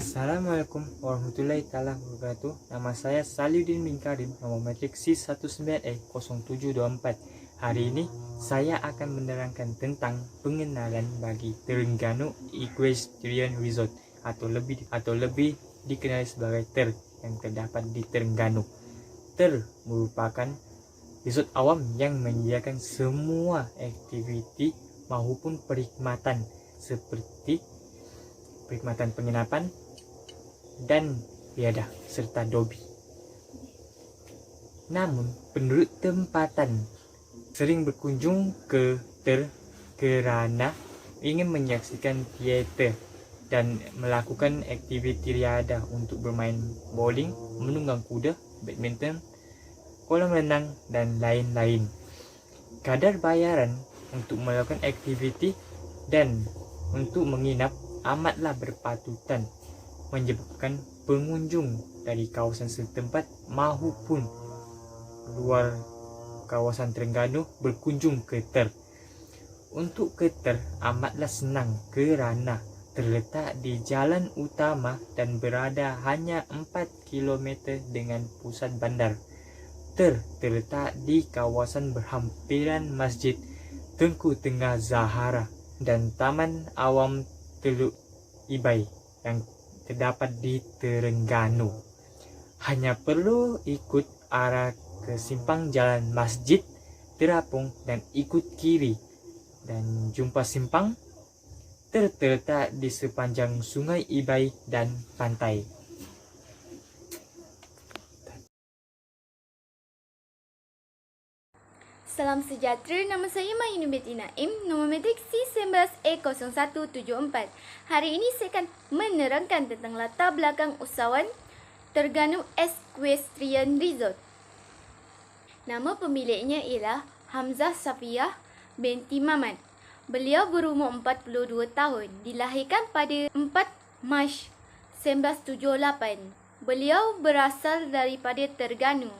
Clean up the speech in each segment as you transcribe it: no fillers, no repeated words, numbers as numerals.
Assalamualaikum warahmatullahi wabarakatuh. Nama saya Saliuddin bin Karim, nomor matrik C19E0724. Hari ini saya akan menerangkan tentang pengenalan bagi Terengganu Equestrian Resort atau lebih dikenali sebagai TER yang terdapat di Terengganu. TER merupakan resort awam yang menyediakan semua aktiviti maupun perkhidmatan seperti perkhidmatan penginapan dan biada serta dobi. Namun penduduk tempatan sering berkunjung ke TER kerana ingin menyaksikan teater dan melakukan aktiviti riadah untuk bermain bowling, menunggang kuda, badminton, kolam renang dan lain-lain. Kadar bayaran untuk melakukan aktiviti dan untuk menginap amatlah berpatutan, menyebabkan pengunjung dari kawasan setempat maupun luar kawasan Terengganu berkunjung ke TER. Untuk ke TER amatlah senang kerana terletak di jalan utama dan berada hanya 4 km dengan pusat bandar. TER terletak di kawasan berhampiran Masjid Tengku Tengah Zahara dan Taman Awam Teluk Ibai yang terdapat di Terengganu. Hanya perlu ikut arah ke simpang jalan Masjid Terapung dan ikut kiri dan jumpa simpang. Terletak di sepanjang Sungai Ibai dan pantai. Salam sejahtera, nama saya Mahinun Binti Naim, nombor matrik C19E0174. Hari ini saya akan menerangkan tentang latar belakang usahawan Terengganu Equestrian Resort. Nama pemiliknya ialah Hamzah Safiah binti Mamat. Beliau berumur 42 tahun, dilahirkan pada 4 Mac 1978. Beliau berasal daripada Terengganu.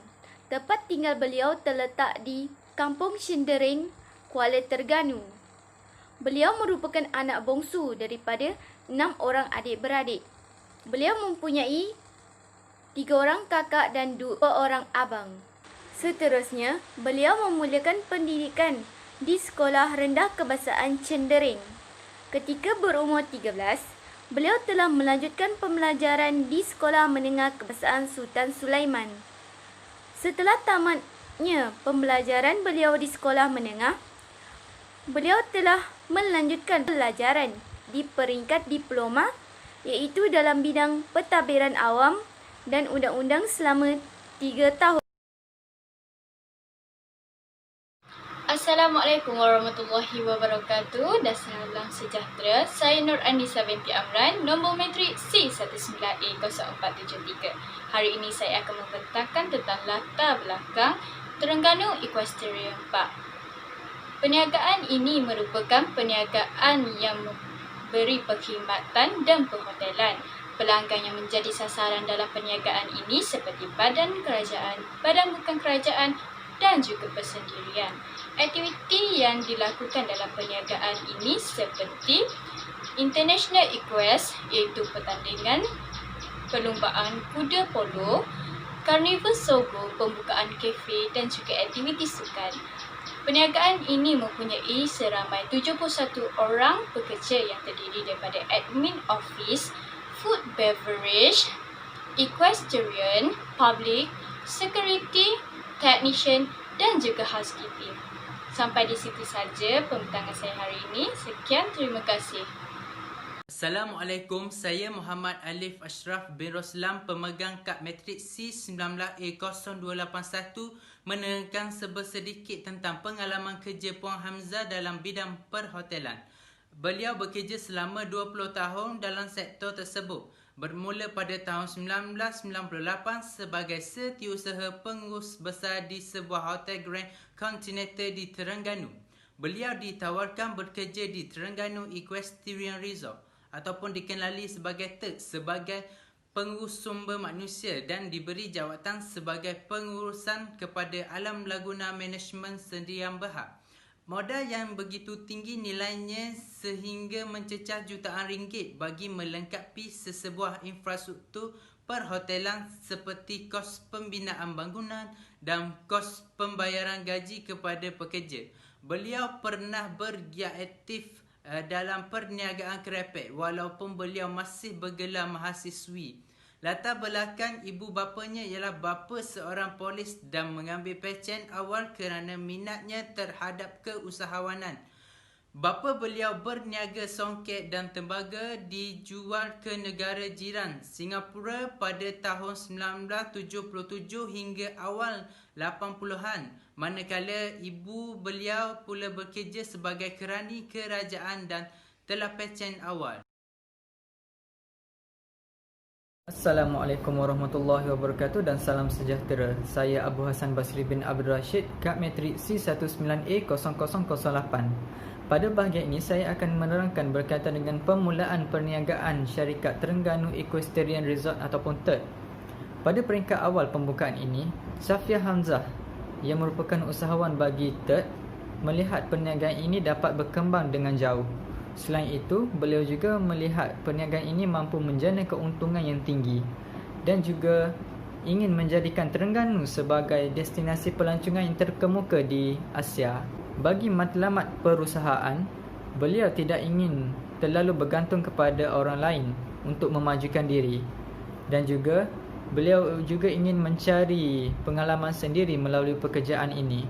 Tempat tinggal beliau terletak di Kampung Shendering, Kuala Terengganu. Beliau merupakan anak bongsu daripada 6 orang adik-beradik. Beliau mempunyai 3 orang kakak dan 2 orang abang. Seterusnya, beliau memulakan pendidikan di Sekolah Rendah Kebahasaan Shendering. Ketika berumur 13, beliau telah melanjutkan pembelajaran di Sekolah Menengah Kebahasaan Sultan Sulaiman. Setelah tamatnya pembelajaran beliau di sekolah menengah, beliau telah melanjutkan pelajaran di peringkat diploma iaitu dalam bidang pentadbiran awam dan undang-undang selama 3 tahun. Assalamualaikum warahmatullahi wabarakatuh dan salam sejahtera. Saya Nur Anissa binti Amran, nombor matrik C19E0473. Hari ini saya akan membentangkan tentang latar belakang Terengganu Equestrian Park. Perniagaan ini merupakan perniagaan yang memberi perkhidmatan dan perhotelan. Pelanggan yang menjadi sasaran dalam perniagaan ini seperti badan kerajaan, badan bukan kerajaan dan juga persendirian. Aktiviti yang dilakukan dalam perniagaan ini seperti International Equest iaitu pertandingan perlumbaan kuda polo, Carnival Sogo, pembukaan kafe dan juga aktiviti sukan. Perniagaan ini mempunyai seramai 71 orang pekerja yang terdiri daripada admin office, food beverage, equestrian, public, security, technician dan juga housekeeping. Sampai di situ saja pembentangan saya hari ini. Sekian, terima kasih. Assalamualaikum, saya Muhammad Alif Ashraf bin Roslam, pemegang kad matrik C19E0281, menerangkan sedikit tentang pengalaman kerja Puan Hamzah dalam bidang perhotelan. Beliau bekerja selama 20 tahun dalam sektor tersebut. Bermula pada tahun 1998 sebagai setiausaha pengurus besar di sebuah hotel Grand Continental di Terengganu. Beliau ditawarkan bekerja di Terengganu Equestrian Resort ataupun dikenali sebagai TER sebagai pengurus sumber manusia dan diberi jawatan sebagai pengurusan kepada Alam Laguna Management Sdn Bhd. Modal yang begitu tinggi nilainya sehingga mencecah jutaan ringgit bagi melengkapi sesebuah infrastruktur perhotelan seperti kos pembinaan bangunan dan kos pembayaran gaji kepada pekerja. Beliau pernah bergiat aktif dalam perniagaan kerepek walaupun beliau masih bergelar mahasiswi. Latar belakang ibu bapanya ialah bapa seorang polis dan mengambil pecen awal kerana minatnya terhadap keusahawanan. Bapa beliau berniaga songket dan tembaga dijual ke negara jiran Singapura pada tahun 1977 hingga awal 80-an, manakala ibu beliau pula bekerja sebagai kerani kerajaan dan telah pecen awal. Assalamualaikum warahmatullahi wabarakatuh dan salam sejahtera. Saya Abu Hassan Basri bin Abdul Rashid, Kad Metrik C19A0008. Pada bahagian ini saya akan menerangkan berkaitan dengan permulaan perniagaan syarikat Terengganu Equestrian Resort ataupun TERT. Pada peringkat awal pembukaan ini, Safia Hamzah yang merupakan usahawan bagi TERT melihat perniagaan ini dapat berkembang dengan jauh. Selain itu, beliau juga melihat perniagaan ini mampu menjana keuntungan yang tinggi dan juga ingin menjadikan Terengganu sebagai destinasi pelancongan yang terkemuka di Asia. Bagi matlamat perusahaan, beliau tidak ingin terlalu bergantung kepada orang lain untuk memajukan diri dan juga beliau juga ingin mencari pengalaman sendiri melalui pekerjaan ini.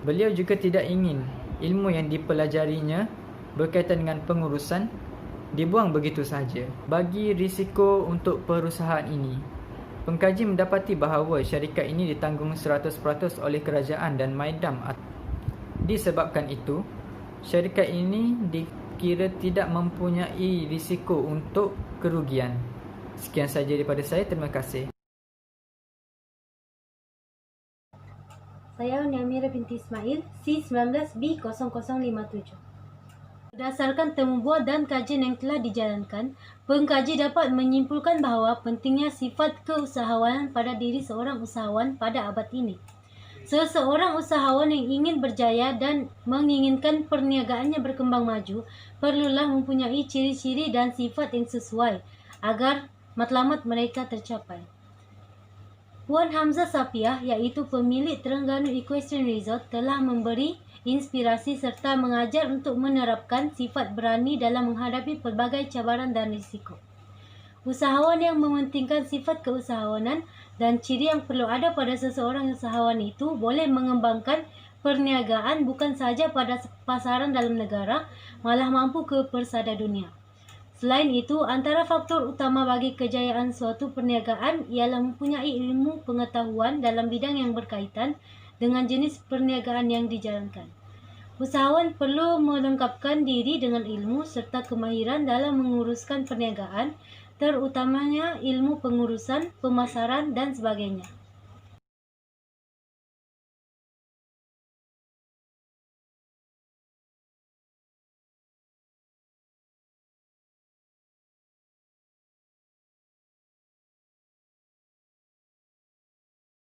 Beliau juga tidak ingin ilmu yang dipelajarinya berkaitan dengan pengurusan dibuang begitu sahaja. Bagi risiko untuk perusahaan ini, pengkaji mendapati bahawa syarikat ini ditanggung 100% oleh kerajaan dan Maidam. Disebabkan itu, syarikat ini dikira tidak mempunyai risiko untuk kerugian. Sekian sahaja daripada saya. Terima kasih. Saya Niamira binti Ismail, C19B0057. Berdasarkan temubuat dan kajian yang telah dijalankan, pengkaji dapat menyimpulkan bahawa pentingnya sifat keusahawanan pada diri seorang usahawan pada abad ini. Seseorang usahawan yang ingin berjaya dan menginginkan perniagaannya berkembang maju, perlulah mempunyai ciri-ciri dan sifat yang sesuai agar matlamat mereka tercapai. Puan Hamzah Safiah, iaitu pemilik Terengganu Equestrian Resort, telah memberi inspirasi serta mengajar untuk menerapkan sifat berani dalam menghadapi pelbagai cabaran dan risiko. Usahawan yang mementingkan sifat keusahawanan dan ciri yang perlu ada pada seseorang usahawan itu boleh mengembangkan perniagaan bukan sahaja pada pasaran dalam negara, malah mampu ke persada dunia. Selain itu, antara faktor utama bagi kejayaan suatu perniagaan ialah mempunyai ilmu pengetahuan dalam bidang yang berkaitan dengan jenis perniagaan yang dijalankan. Usahawan perlu melengkapkan diri dengan ilmu serta kemahiran dalam menguruskan perniagaan, terutamanya ilmu pengurusan, pemasaran dan sebagainya.